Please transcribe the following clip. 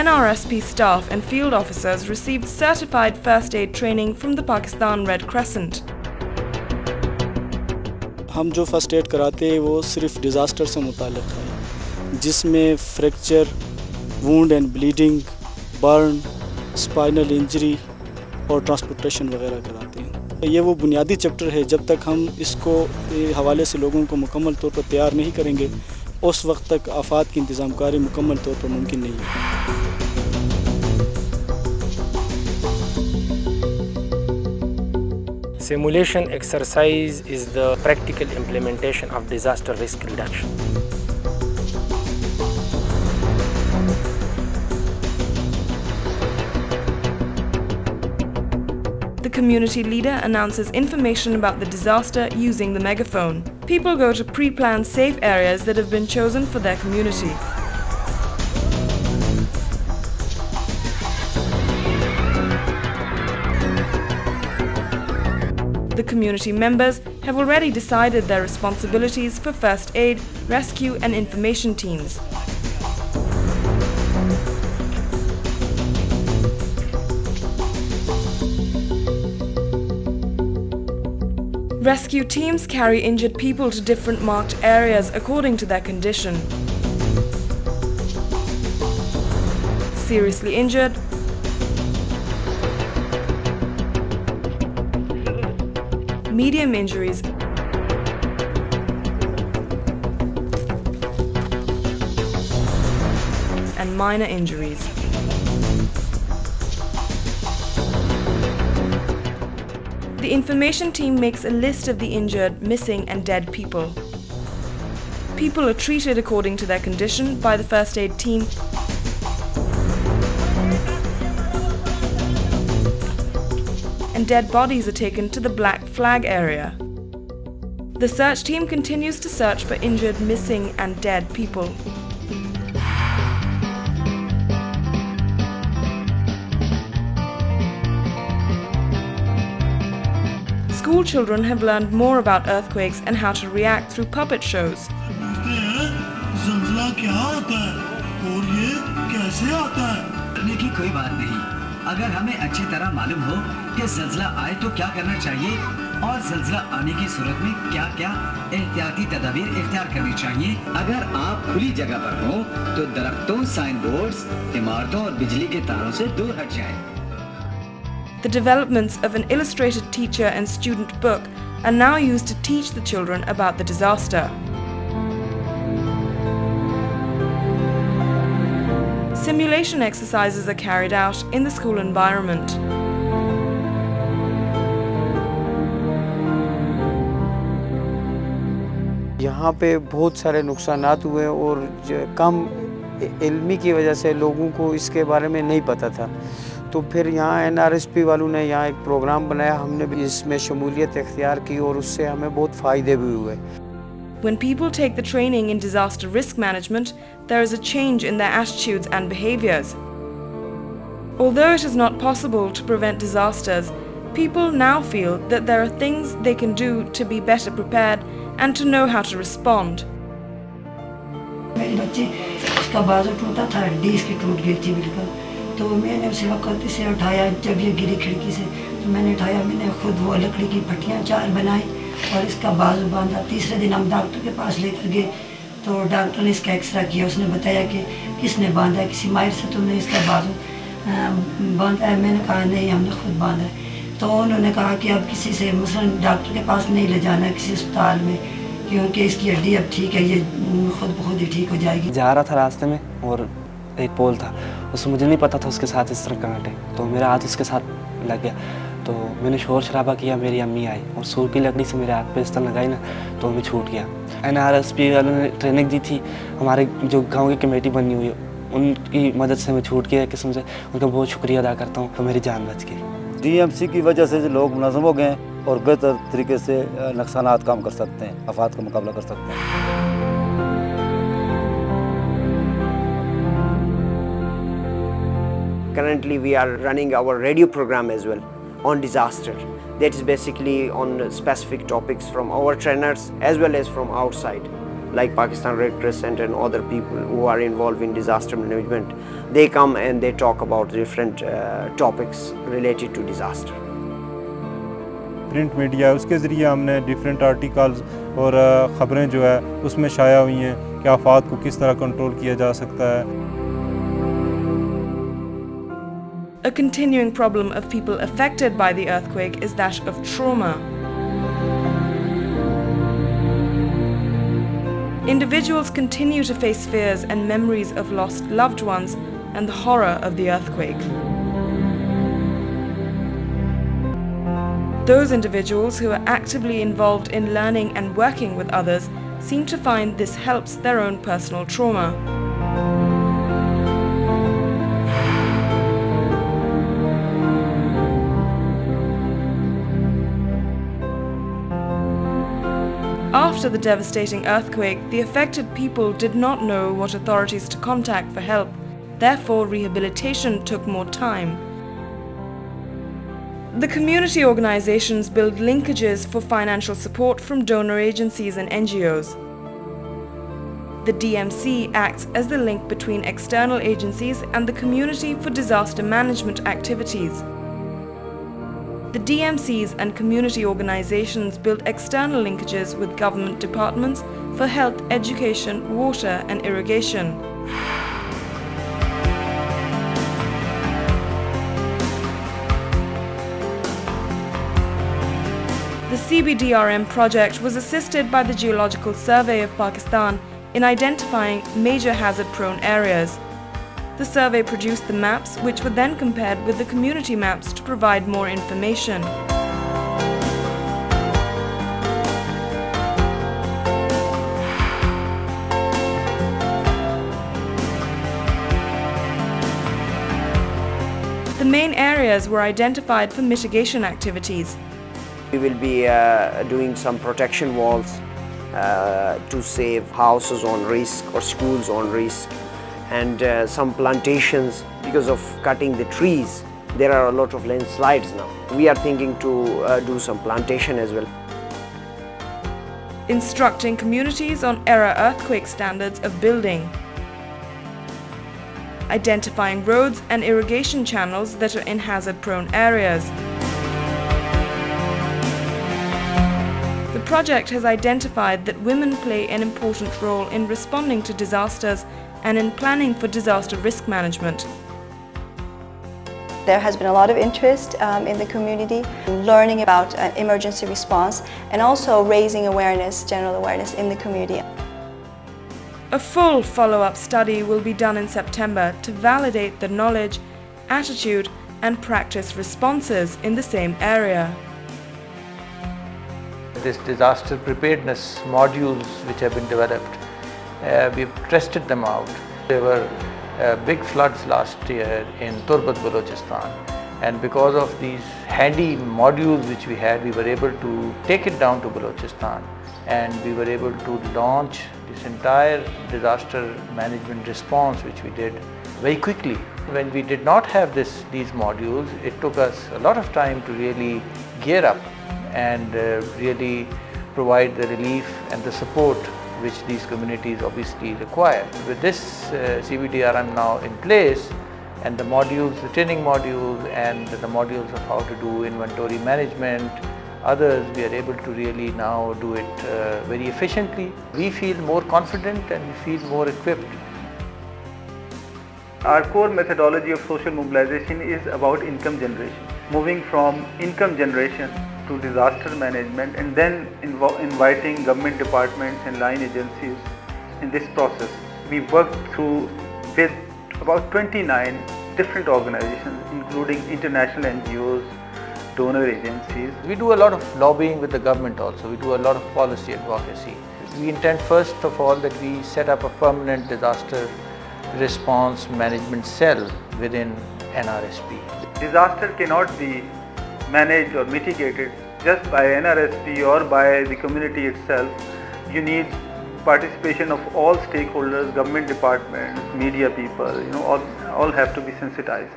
NRSP staff and field officers received certified first aid training from the Pakistan Red Crescent. हम जो first aid कराते हैं वो सिर्फ डिज़ास्टर से मुताल्लिक़ है, जिसमें fracture, wound and bleeding, burn, spinal injury और ट्रांसपोर्टेशन वगैरह कराते हैं। ये वो बुनियादी चैप्टर है, जब तक हम इसको हवाले से लोगों को मुकम्मल तौर पर तैयार नहीं करेंगे उस वक्त तक आफात की इंतज़ामकारी मुकम्मल तौर पर मुमकिन नहीं है। Simulation exercise is the practical implementation of disaster risk reduction. The community leader announces information about the disaster using the megaphone. People go to pre-planned safe areas that have been chosen for their community. The community members have already decided their responsibilities for first aid, rescue and information teams. Rescue teams carry injured people to different marked areas according to their condition. Seriously injured, medium injuries, and minor injuries. The information team makes a list of the injured, missing and dead people. People are treated according to their condition by the first aid team and dead bodies are taken to the black flag area. The search team continues to search for injured, missing and dead people. School children have learned more about earthquakes and how to react through puppet shows. अगर हमें अच्छी तरह मालूम हो कि ज़ल्ज़ला आए तो क्या करना चाहिए और ज़ल्ज़ला आने की सूरत में क्या-क्या एहतियाती तदाबीर इख्तियार करनी चाहिए। अगर आप खुली जगह पर हो तो दरख्तों, साइन बोर्ड्स, इमारतों और बिजली के तारों से दूर हट जाएं। The developments of an illustrated teacher and student book are now used to teach the children about the disaster. Simulation exercises are carried out in the school environment. यहाँ पे बहुत सारे नुकसानात हुए और कम इल्मी की वजह से लोगों को इसके बारे में नहीं पता था। तो फिर यहाँ NRSP वालों ने यहाँ एक प्रोग्राम बनाया, हमने भी इसमें शमूलियत इख्तियार की और उससे हमें बहुत फ़ायदे भी हुए। When people take the training in disaster risk management, there is a change in their attitudes and behaviors. Although it is not possible to prevent disasters, people now feel that there are things they can do to be better prepared and to know how to respond. मेरे बच्चे उसका बाजू टूटा था, हड्डी इसकी टूट गई थी बिल्कुल। तो मैंने उसे वक्त से उठाया, जब ये गिरी खिड़की से तो मैंने उठाया, मैंने खुद वो लकड़ी की पट्टियाँ 4 बनाई और इसका बाजू बांधा। तीसरे दिन हम डॉक्टर के पास लेकर गए तो डॉक्टर ने इसका एक्सरे किया, उसने बताया कि किसने बांधा है, किसी माहिर से तुमने इसका बाजू बांधा है। मैंने कहा नहीं, हमने खुद बांधा है। तो उन्होंने कहा कि अब किसी से मसलन डॉक्टर के पास नहीं ले जाना है, किसी अस्पताल में, क्योंकि इसकी हड्डी अब ठीक है, ये खुद ब खुद ही ठीक हो जाएगी। जा रहा था रास्ते में और एक पोल था, उसमें मुझे नहीं पता था उसके साथ इस तरह कांटे, तो मेरा हाथ उसके साथ लग गया। तो मैंने शोर शराबा किया, मेरी अम्मी आई और सूर की लकड़ी से मेरे हाथ पे इस तरह लगाई ना, तो मैं छूट गया। NRSP वालों ने ट्रेनिंग दी थी, हमारे जो गांव की कमेटी बनी हुई है उनकी मदद से मैं छूट गया। किस्म से उनका बहुत शुक्रिया अदा करता हूँ, तो मेरी जान बच गई। DMC की वजह से जो लोग मुनज़्ज़म हो गए और बेहतर तरीके से नुकसानात काम कर सकते हैं, आफात का मुकाबला कर सकते हैं। Currently we are running our radio program as well on disaster. That is basically on specific topics from our trainers as well as from outside. like Pakistan Red Crescent and other people who are involved in disaster management. They come and they talk about different topics related to disaster. Print media उसके ज़रिए हमने different articles और ख़बरें जो है उसमें शाया हुई हैं कि आफात को किस तरह कंट्रोल किया जा सकता है. A continuing problem of people affected by the earthquake is that of trauma. Individuals continue to face fears and memories of lost loved ones and the horror of the earthquake. Those individuals who are actively involved in learning and working with others seem to find this helps their own personal trauma. After the devastating earthquake, the affected people did not know what authorities to contact for help. Therefore, rehabilitation took more time. The community organizations build linkages for financial support from donor agencies and NGOs. The DMC acts as the link between external agencies and the community for disaster management activities. The DMCs and community organizations build external linkages with government departments for health, education, water and irrigation. The CBDRM project was assisted by the Geological Survey of Pakistan in identifying major hazard-prone areas. The survey produced the maps, which were then compared with the community maps to provide more information. The main areas were identified for mitigation activities. We will be doing some protection walls to save houses on risk or schools on risk, and some plantations. Because of cutting the trees, there are a lot of landslides now. We are thinking to do some plantation as well. Instructing communities on era earthquake standards of building. Identifying roads and irrigation channels that are in hazard-prone areas. The project has identified that women play an important role in responding to disasters and in planning for disaster risk management. There has been a lot of interest in the community, learning about emergency response and also raising awareness, general awareness in the community. A full follow-up study will be done in September to validate the knowledge, attitude and practice responses in the same area. This disaster preparedness modules which have been developed, we've tested them out. There were big floods last year in Turbat, Balochistan, and because of these handy modules which we had, we were able to take it down to Balochistan, and we were able to launch this entire disaster management response which we did very quickly. When we did not have these modules, it took us a lot of time to really gear up and really provide the relief and the support which these communities obviously require. With this CBDRM now in place, and the modules, the training modules and the modules of how to do inventory management, others, we are able to really now do it very efficiently. We feel more confident and we feel more equipped. Our core methodology of social mobilization is about income generation, moving from income generation to disaster management, and then inviting government departments and line agencies in this process. We worked through with about 29 different organizations, including international NGOs, donor agencies. We do a lot of lobbying with the government also. We do a lot of policy advocacy. We intend first of all that we set up a permanent disaster response management cell within NRSP. Disaster cannot be managed or mitigated just by NRSP or by the community itself. You need participation of all stakeholders, government departments, media people, all have to be sensitized.